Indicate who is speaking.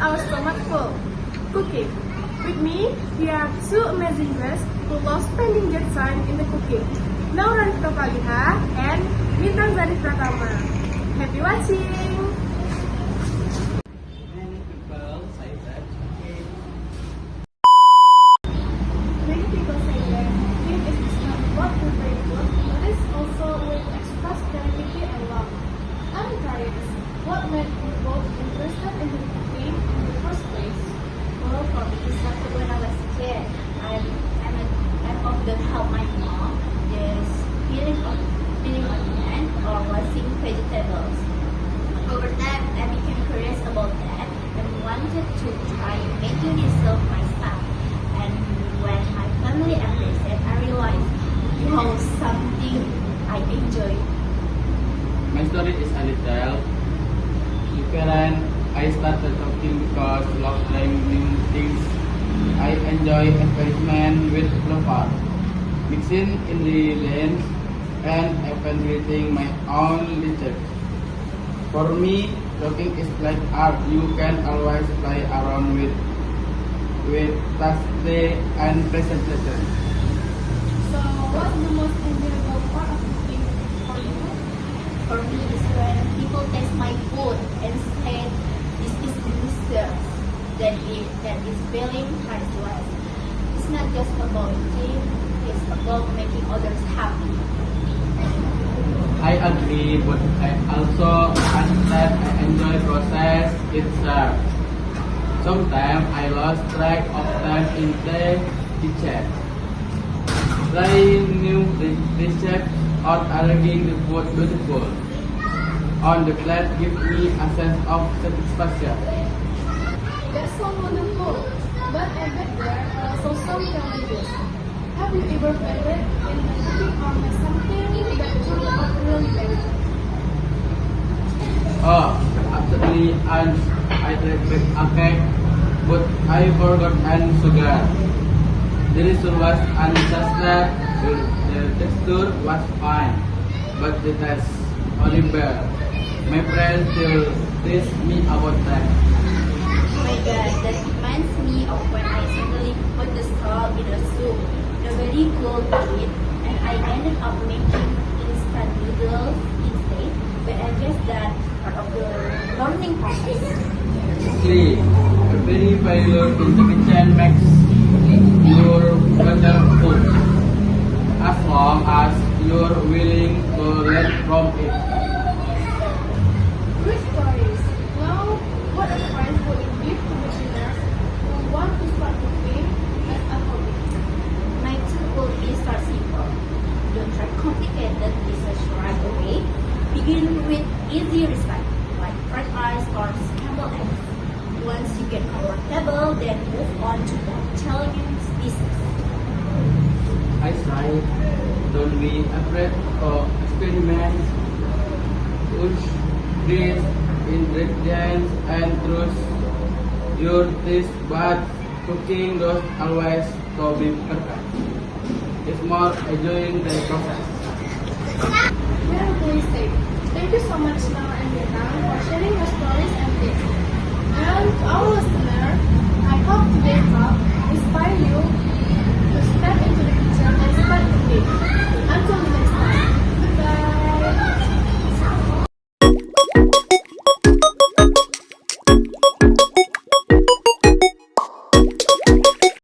Speaker 1: our stomach full. Cooking. With me, we are two amazing guests who love spending their time in the cooking. Naura Rifka Paliha and Bintang Zarif Pratama. Happy watching!
Speaker 2: Many people say that cooking
Speaker 1: Many people say that cooking is not about preparing food, but it's also a way to express creativity and love. I'm curious, what made you both interested in cooking in the first place?
Speaker 3: Well, for me, it started when I was a kid. I'm often help my mom just peeling onion or washing vegetables. Over time, I became curious about that and wanted to try making it self myself. And when my family embraced it, I realized it was something I enjoy.
Speaker 2: My story is a little different. I started cooking because I love trying new things. I enjoy experiment with flour, mixing ingredients, and even creating my own recipes. For me, cooking is like art. You can always play around with taste and presentation.
Speaker 1: So, what's the most enjoyable part of cooking for you?
Speaker 3: For me, is when people taste my food and say this is delicious. That is feeling priceless. It's not just about eating; it's about making others happy.
Speaker 2: I agree, but I also understand I enjoy process itself. Sometimes I lost track of time in the kitchen. Trying new dishes or arranging the food beautiful on the plate gives me a sense of satisfaction.
Speaker 1: That sounds wonderful, but I bet there are also some challenges. Have you ever failed in cooking or made something that turned out really bad?
Speaker 2: Oh, absolutely, and I tried to bake a cake, but I forgot and sugar. The result was unsatisfactory. The texture was fine, but the taste horrible. My friends still tease me about that.
Speaker 3: Oh my god, that reminds me of when I suddenly put the salt in a soup. Nobody could eat, and I ended up making instant noodles instead. But I guess that's part of the learning process.
Speaker 2: Exactly, every failure in the kitchen makes your better food, as long as you're willing to learn from it.
Speaker 1: Great stories. Now, what advice would you give to beginners who want to start cooking as a hobby?
Speaker 3: My tip will be start simple. Don't try complicated dishes right away. Begin with easy recipes like fried rice or scrambled eggs. Once you get comfortable, then move on to more challenging dishes.
Speaker 2: I say, don't be afraid of experiments, push these ingredients and trust your taste, but cooking does always to be perfect. It's more enjoying the process.
Speaker 1: Beautifully said. Thank you so much, Nora and Vietnam, for sharing your stories and tips. And to our listeners,